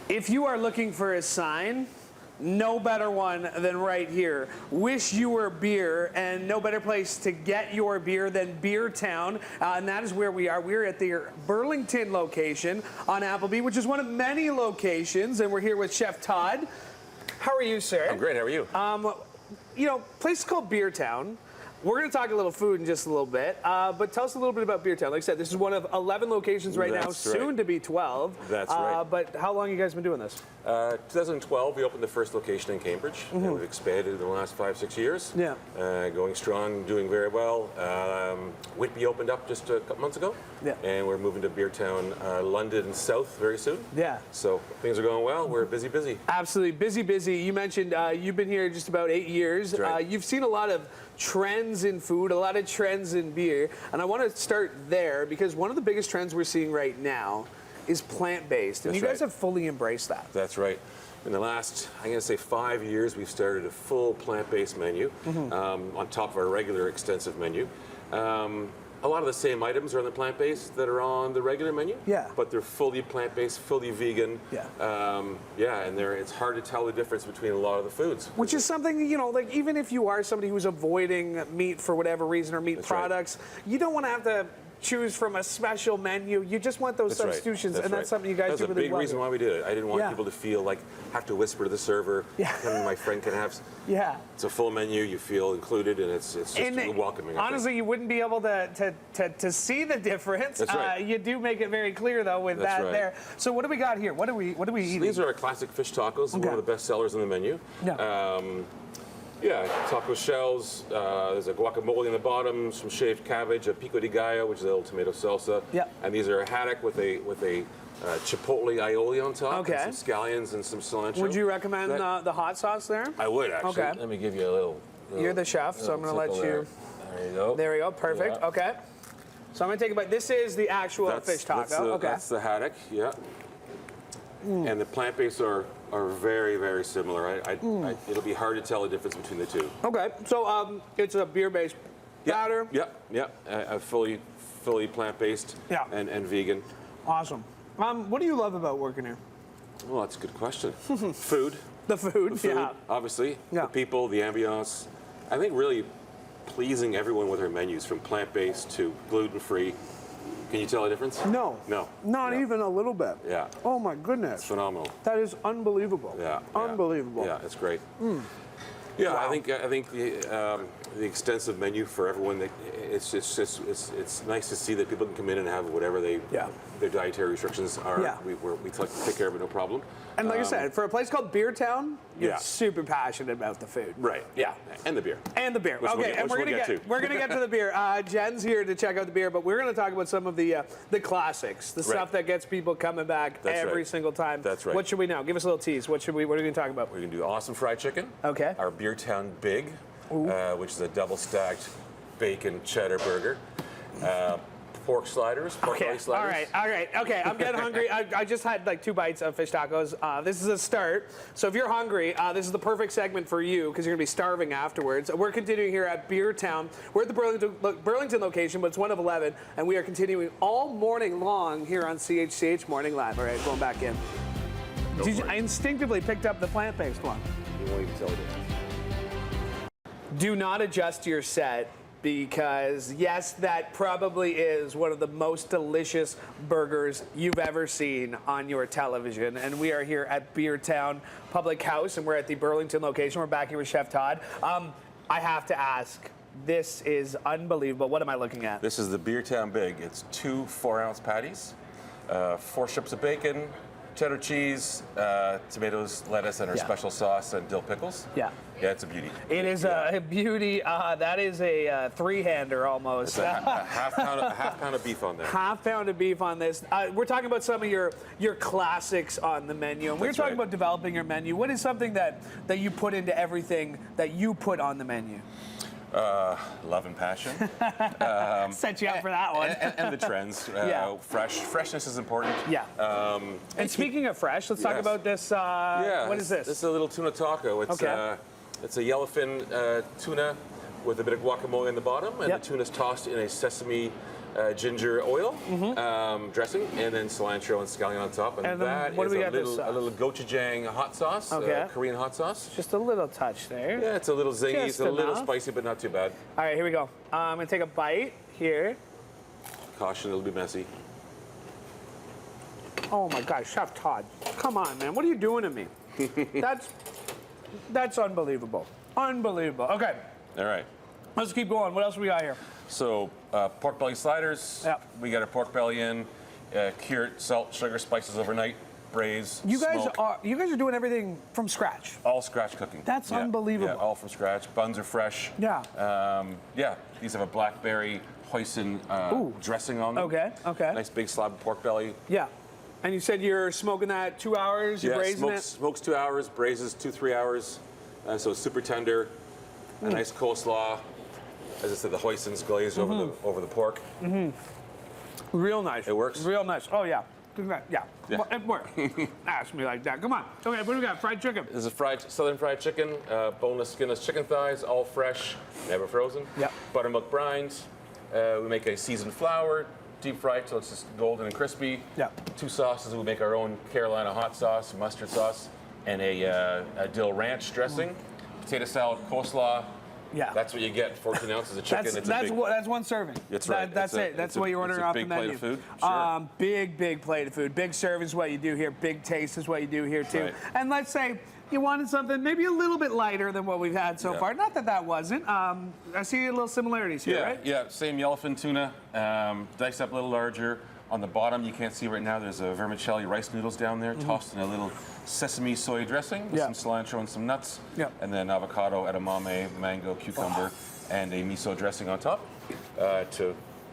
If you are looking for a sign, no better one than right here. Wish you were beer, and no better place to get your beer than Beertown, and that is where we are. We're at the Burlington location on Appleby, which is one of many locations, and we're here with Chef Todd. How are you, sir? I'm great. How are you? You know, place is called Beertown. We're going to talk a little food in just a little bit, but tell us a little bit about Beertown. Like I said, this is one of 11 locations right now, soon to be 12. That's right. But how long have you guys been doing this? 2012, we opened the first location in Cambridge, and we've expanded in the last 5-6 years. Yeah. Going strong, doing very well. Whitby opened up just a couple months ago, and we're moving to Beertown, London South very soon. Yeah. So things are going well. We're busy. Absolutely, busy. You mentioned you've been here just about 8 years. That's right. You've seen a lot of trends in food, a lot of trends in beer, and I want to start there because one of the biggest trends we're seeing right now is plant-based, and you guys have fully embraced that. That's right. In the last, I'm going to say 5 years, we've started a full plant-based menu on top of our regular extensive menu. A lot of the same items are on the plant-based that are on the regular menu. Yeah. But they're fully plant-based, fully vegan. Yeah. And it's hard to tell the difference between a lot of the foods. Which is something, you know, like even if you are somebody who's avoiding meat for whatever reason or meat products, you don't want to have to choose from a special menu. You just want those substitutions, and that's something you guys do really well. That's a big reason why we did it. I didn't want people to feel like have to whisper to the server. My friend can have. It's a full menu. You feel included, and it's just welcoming. Honestly, you wouldn't be able to see the difference. That's right. You do make it very clear though with that there. So what do we got here? What are we eating? These are our classic fish tacos. One of the best sellers on the menu. Taco shells, there's a guacamole in the bottom, some shaved cabbage, a pico de gallo, which is a little tomato salsa. And these are a haddock with a chipotle aioli on top, and some scallions and some cilantro. Would you recommend the hot sauce there? I would, actually. Okay. Let me give you a little You're the chef, so I'm going to let you. There you go. There we go. Perfect. Okay. So I'm going to take a bite. This is the actual fish taco. That's the haddock, And the plant-based are very, very similar. It'll be hard to tell the difference between the two. Okay, so it's a beer-based batter. Fully plant-based and vegan. Awesome. What do you love about working here? Well, that's a good question. Food. The food, obviously. The people, the ambiance. I think really pleasing everyone with our menus, from plant-based to gluten-free. Can you tell a difference? No. Not even a little bit. Yeah. Oh my goodness. It's phenomenal. That is unbelievable. Unbelievable. Yeah, it's great. Yeah, wow. I think the extensive menu for everyone. It's nice to see that people can come in and have whatever their dietary restrictions are. We take care of it, no problem. And like I said, for a place called Beertown, you're super passionate about the food. Right. Yeah. And the beer. And the beer. And we're gonna get to the beer. Jen's here to check out the beer, but we're gonna talk about some of the classics, the stuff that gets people coming back every single time. That's right. What should we know? Give us a little tease. What are we gonna talk about? We're gonna do awesome fried chicken. Okay. Our Beertown Big, which is a double-stacked bacon cheddar burger. Pork sliders, belly sliders. All right. Okay, I'm getting hungry. I just had like 2 bites of fish tacos. This is a start. So if you're hungry, this is the perfect segment for you because you're going to be starving afterwards. We're continuing here at Beertown. We're at the Burlington location, but it's one of 11, and we are continuing all morning long here on CHCH Morning Live. All right, going back in. I instinctively picked up the plant-based one. You won't even tell it. Do not adjust your set, because yes, that probably is one of the most delicious burgers you've ever seen on your television. And we are here at Beertown Public House, and we're at the Burlington location. We're back here with Chef Todd. I have to ask, this is unbelievable. What am I looking at? This is the Beertown Big. It's 2 4-ounce patties, 4 strips of bacon, cheddar cheese, tomatoes, lettuce, and our special sauce and dill pickles. Yeah, it's a beauty. It is a beauty. That is a 3-hander almost. It's a half pound of beef on there. Half pound of beef on this. We're talking about some of your classics on the menu, and we're talking about developing your menu. What is something that you put into everything that you put on the menu? Love and passion. Set you up for that one. and the trends. Freshness is important. And speaking of fresh, let's talk about this. What is this? This is a little tuna taco. It's a yellowfin tuna with a bit of guacamole in the bottom, and the tuna's tossed in a sesame ginger oil dressing, and then cilantro and scallion on top. And that what is do we a got this sauce? little gochujang hot sauce, Okay. Korean hot sauce. Just a little touch there. Yeah, it's a little zingy, Just it's a little enough. spicy, but not too bad. All right, here we go. I'm gonna take a bite here. Caution, it'll be messy. Oh my gosh, Chef Todd, come on, man! What are you doing to me? That's unbelievable. Unbelievable. Okay, All right. let's keep going. What else we got here? So pork belly sliders. Yep. We got our pork belly in, cured, salt, sugar, spices overnight, braise. You guys smoke. are doing everything from scratch. All scratch cooking. That's Yeah, unbelievable. Yeah, all from scratch. Buns are fresh. Yeah. Yeah. These have a blackberry hoisin dressing on them. Okay. Okay. Nice big slab of pork belly. Yeah. And you said you're smoking that 2 hours. You're braising it. Smokes 2 hours, braises 2-3 hours. So it's super tender. A nice coleslaw. As I said, the hoisin's glazed over the pork. Real nice. It works? Real nice. Oh yeah. Yeah. Yeah. It works. Ask me like that. Come on. Okay, what do we got? Fried chicken. This is southern fried chicken, boneless, skinless chicken thighs, all fresh, never frozen. Yep. Buttermilk brines. We make a seasoned flour, deep fried till it's just golden and crispy. Yeah. 2 sauces. We make our own Carolina hot sauce, mustard sauce, and a dill ranch dressing. Potato salad, coleslaw. Yeah. That's what you get. 14 ounces of chicken. That's one serving. That's right. That's it. That's what you're ordering off the menu. It's a big plate of food. Sure. Big plate of food. Big serving is what you do here. Big taste is what you do here too. Right. And let's say you wanted something maybe a little bit lighter than what we've had so far. Not that that wasn't. I see a little similarities here, right? Yeah, same yellowfin tuna, diced up a little larger. On the bottom, you can't see right now, there's a vermicelli rice noodles down there, tossed in a little sesame soy dressing with some cilantro and some nuts. Yeah. And then avocado, edamame, mango, cucumber, and a miso dressing on top.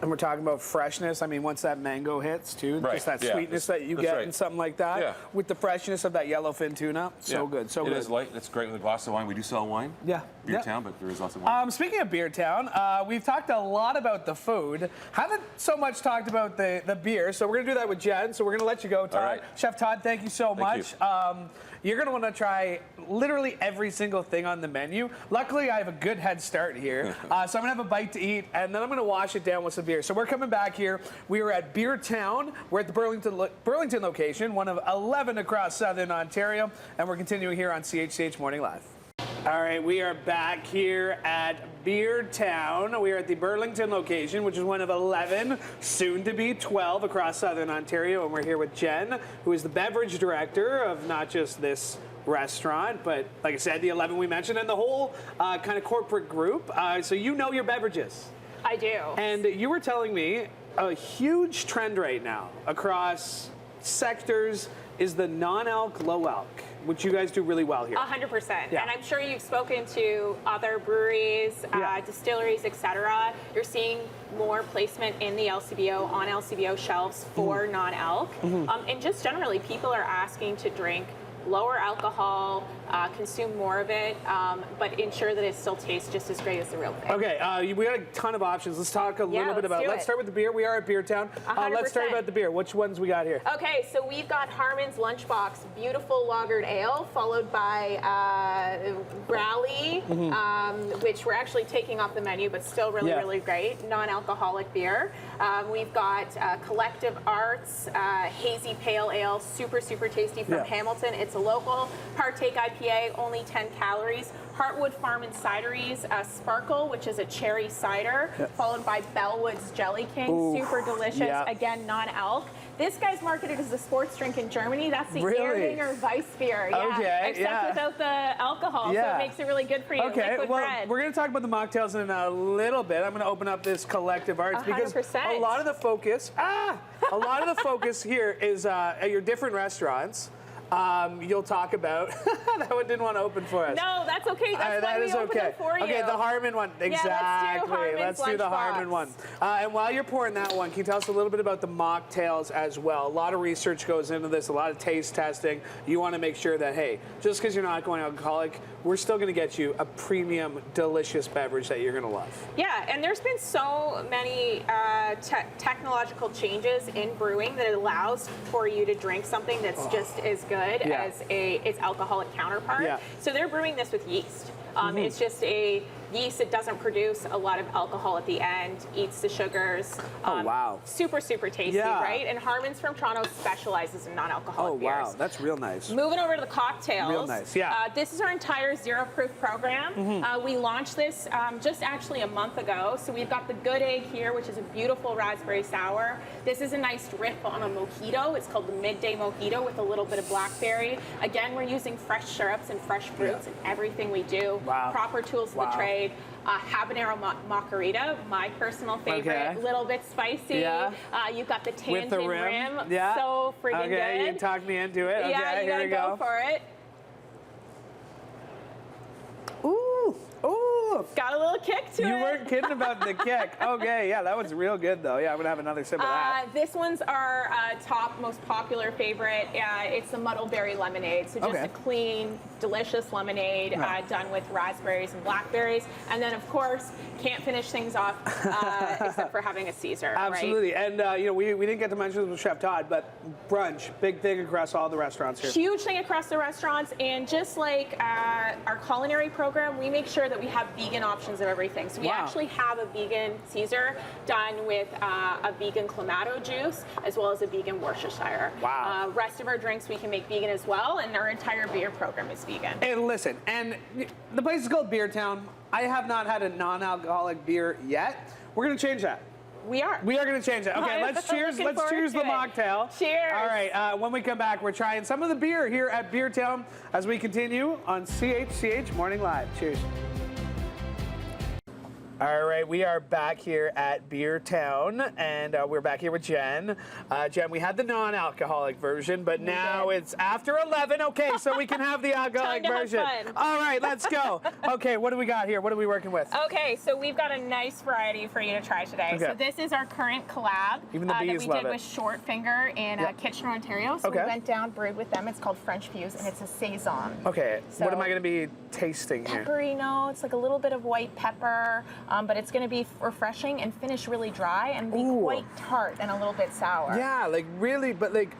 And we're talking about freshness. I mean, once that mango hits, too, Right, just that yeah, sweetness that you that's get right. in something like that, Yeah. with the freshness of that yellowfin tuna, so good, so It good. is light, it's great with a glass of wine. We do sell wine. Yeah. Beertown, but there is lots of wine. Speaking of Beertown, we've talked a lot about the food. Haven't so much talked about the beer, so we're going to do that with Jen. So we're going to let you go, Todd. All right. Chef Todd, thank you so much. You're going to want to try literally every single thing on the menu. Luckily, I have a good head start here. So I'm going to have a bite to eat, and then I'm going to wash it down with some beer. So we're coming back here. We are at Beertown. We're at the Burlington location, one of 11 across Southern Ontario, and we're continuing here on CHCH Morning Live. All right, we are back here at Beertown. We are at the Burlington location, which is one of 11, soon to be 12 across Southern Ontario. And we're here with Jen, who is the beverage director of not just this restaurant, but like I said, the 11 we mentioned, and the whole kind of corporate group. So you know your beverages. I do. And you were telling me a huge trend right now across sectors is the non-alc, low-alc, which you guys do really well here. 100%. Yeah. And I'm sure you've spoken to other breweries, distilleries, etc. You're seeing more placement in the LCBO, on LCBO shelves for non-alc. And just generally, people are asking to drink lower alcohol, consume more of it, but ensure that it still tastes just as great as the real thing. Okay, we got a ton of options. Let's talk a little bit about. Let's start with the beer. We are at Beertown. Let's start about the beer. Which ones we got here? Okay, so we've got Harmon's Lunchbox, beautiful lagered ale, followed by Rally, which we're actually taking off the menu, but still really great, non-alcoholic beer. We've got Collective Arts, hazy pale ale, super tasty from Hamilton. It's a local Partake IPA, only 10 calories. Heartwood Farm and Cideries, Sparkle, which is a cherry cider, followed by Bellwood's Jelly King, super delicious, again, non-alc. This guy's marketed as a sports drink in Germany. That's the Erdinger Weiss beer, except without the alcohol, so it makes it really good for you. Okay, Liquid well, bread. we're going to talk about the mocktails in a little bit. I'm going to open up this Collective Arts because 100%. a lot of the focus, here is at your different restaurants. You'll talk about that one didn't want to open for us. No, that's okay. That's why we opened it for you. Okay, the Harmon one. Exactly. Let's do the Harmon one. And while you're pouring that one, can you tell us a little bit about the mocktails as well? A lot of research goes into this, a lot of taste testing. You want to make sure that, hey, just because you're not going alcoholic, we're still going to get you a premium, delicious beverage that you're going to love. Yeah, and there's been so many technological changes in brewing that allows for you to drink something that's just as good as its alcoholic counterpart. So they're brewing this with yeast. It's just a yeast, it doesn't produce a lot of alcohol at the end, eats the sugars. Oh, wow. Super, super tasty, Yeah. right? And Harmon's from Toronto specializes in non-alcoholic beers. Wow, that's real nice. Moving over to the cocktails. Real nice, yeah. This is our entire zero proof program. We launched this just actually a month ago. So we've got the Good Egg here, which is a beautiful raspberry sour. This is a nice riff on a mojito. It's called the Midday Mojito with a little bit of blackberry. Again, we're using fresh syrups and fresh fruits in everything we do. Wow. Proper tools of the trade. Habanero macarita, my personal favorite. Okay. Little bit spicy. Yeah. You've got the With tangent the rim. So friggin' good. Okay, you talked me into it. Yeah, Okay, you here we gotta go. go for it. Ooh, ooh. Got a little kick to it. You weren't kidding about the kick. Okay, yeah, that was real good though. Yeah, I'm gonna have another sip of that. This one's our top most popular favorite. It's the Muddleberry lemonade. So just Okay. a clean, delicious lemonade done with raspberries and blackberries. And then of course, can't finish things off except for having a Caesar. Absolutely, and we didn't get to mention this with Chef Todd, but brunch, big thing across all the restaurants here. Huge thing across the restaurants, and just like our culinary program, we make sure that we have vegan options of everything. So we actually have a vegan Caesar done with a vegan Clamato juice, as well as a vegan Worcestershire. Wow. Rest of our drinks we can make vegan as well, and our entire beer program is vegan. And listen, and the place is called Beertown. I have not had a non-alcoholic beer yet. We're gonna change that. We are. We are going to change it. Okay, I'm let's cheers. looking Let's forward cheers to the it. mocktail. Cheers. All right. When we come back, we're trying some of the beer here at Beertown as we continue on CHCH Morning Live. Cheers. All right, we are back here at Beertown, and we're back here with Jen. Jen, we had the non-alcoholic version, but now it's after 11. Okay, so we can have the alcoholic Time to version. have fun. All right, let's go. Okay, what do we got here? What are we working with? Okay, so we've got a nice variety for you to try today. Okay. So this is our current collab Even the that bees we love did it. with Short Finger in Kitchener, Ontario. So Okay. we went down, brewed with them. It's called French Fuse, and it's a saison. Okay, So- what am I going to be tasting here? Peppery notes, like a little bit of white pepper, but it's going to be refreshing and finish really dry and be Ooh. quite tart and a little bit sour. Yeah, like really, but like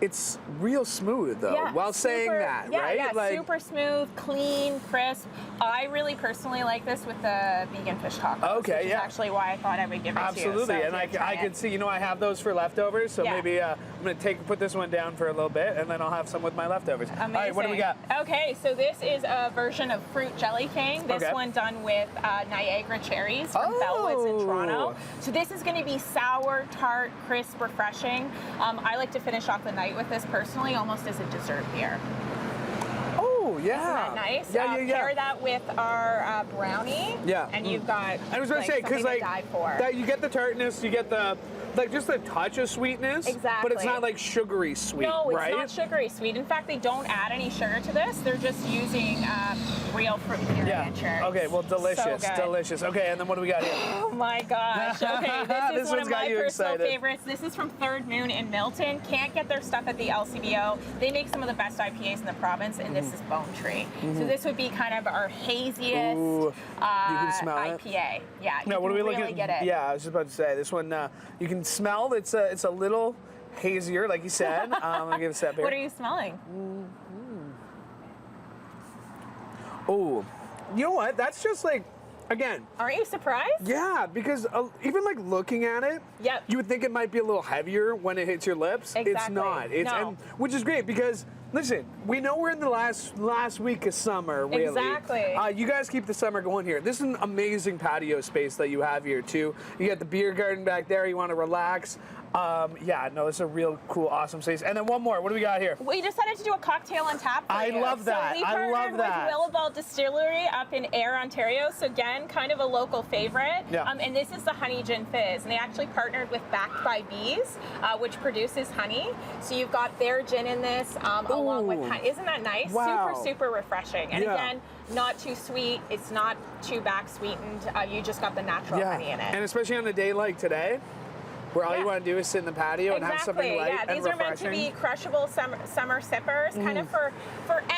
it's real smooth though. Yeah, while saying super- that, yeah, right? Yeah, like, super smooth, clean, crisp. I really personally like this with the vegan fish tacos. Okay, which is yeah. actually why I thought I would give it to you. absolutely. So And here, try I it. could see, I have those for leftovers, so Yeah. maybe I'm gonna put this one down for a little bit, and then I'll have some with my leftovers. Amazing. All right, what do we got? Okay, so this is a version of Fruit Jelly King. This Okay. one done with Niagara cherries from Bellwoods in Toronto. So this is going to be sour, tart, crisp, refreshing. I like to finish off the night with this personally, almost as a dessert beer. Oh yeah. Isn't that nice? Yeah, Pair that with our brownie. Yeah. And you've got. I was gonna say because something like to die for. that you get the tartness, you get the just a touch of sweetness. But it's Exactly. not like sugary sweet, No, it's right? not sugary sweet. In fact, they don't add any sugar to this. They're just using real fruit puree and cherries. Okay, well, delicious, So good. delicious. Okay, and then what do we got here? Oh my gosh. Okay, this This is one one's of got my you personal excited. favorites. This is from Third Moon in Milton. Can't get their stuff at the LCBO. They make some of the best IPAs in the province, and this is Bone Tree. So this would be kind of our haziest Ooh, you can smell it. IPA. Yeah, you No, what are we can really looking get it. Yeah, I was just about to say this one. You can smell it's a little hazier, like you said. I'm gonna give it a step here. What are you smelling? Oh, you know what? That's just like, again. Aren't you surprised? Yeah, because even like looking at it, Yep. you would think it might be a little heavier when it hits your lips. It's Exactly. not. It's No. and, which is great because listen, we know we're in the last week of summer. Really, Exactly. You guys keep the summer going here. This is an amazing patio space that you have here too. You got the beer garden back there. You want to relax. Yeah, no, it's a real cool, awesome space. And then one more. What do we got here? We decided to do a cocktail on tap for I you. love that. So we I partnered love that. with Willibald Distillery up in Ayr, Ontario. So again, kind of a local favorite. Yeah. And this is the Honey Gin Fizz. And they actually partnered with Backed by Bees, which produces honey. So you've got their gin in this along with honey. Isn't that nice? Wow. Super, super refreshing. And Yeah. again, not too sweet. It's not too back sweetened. You just got the natural honey in it. And especially on a day like today, where all you want to do is sit in the patio and have something light yeah, and these are meant to refreshing. be crushable summer sippers, kind of for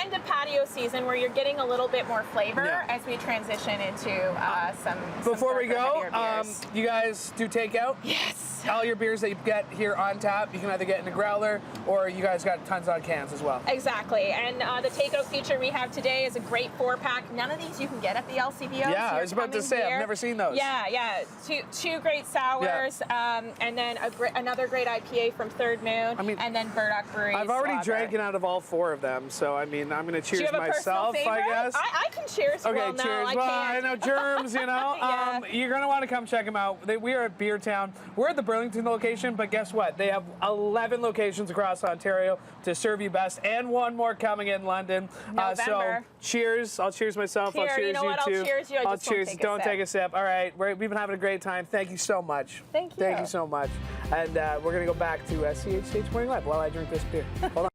end of patio season where you're getting a little bit more flavor as we transition into some Before we go, heavier beers. you guys do takeout? Yes. All your beers that you get here on tap, you can either get in a growler or you guys got tons on cans as well. Exactly, and the takeout feature we have today is a great 4-pack. None of these you can get at the LCBO. Yeah, so I was about to say, I've never seen those. Yeah. Two great sours, and then another great IPA from Third Moon, and then Burdock Brewery's I've already lager. drank out of all 4 of them, so I mean, I'm going to Do you cheers have a myself, personal favorite? I guess. I can cheers. Okay, well, no, cheers. I Well, can't. I know germs, you know. Yeah. You're going to want to come check them out. We are at Beertown. We're at the Burlington location, but guess what? They have 11 locations across Ontario to serve you best, and one more coming in London. So November. cheers. I'll cheers myself. Here, I'll cheers you know what? I'll too. cheers you. I I'll just won't cheers. take a Don't sip. take a sip. All right. We've been having a great time. Thank you so much. Thank you. Thank you so much. And we're going to go back to CHH Morning Live while I drink this beer. Hold on.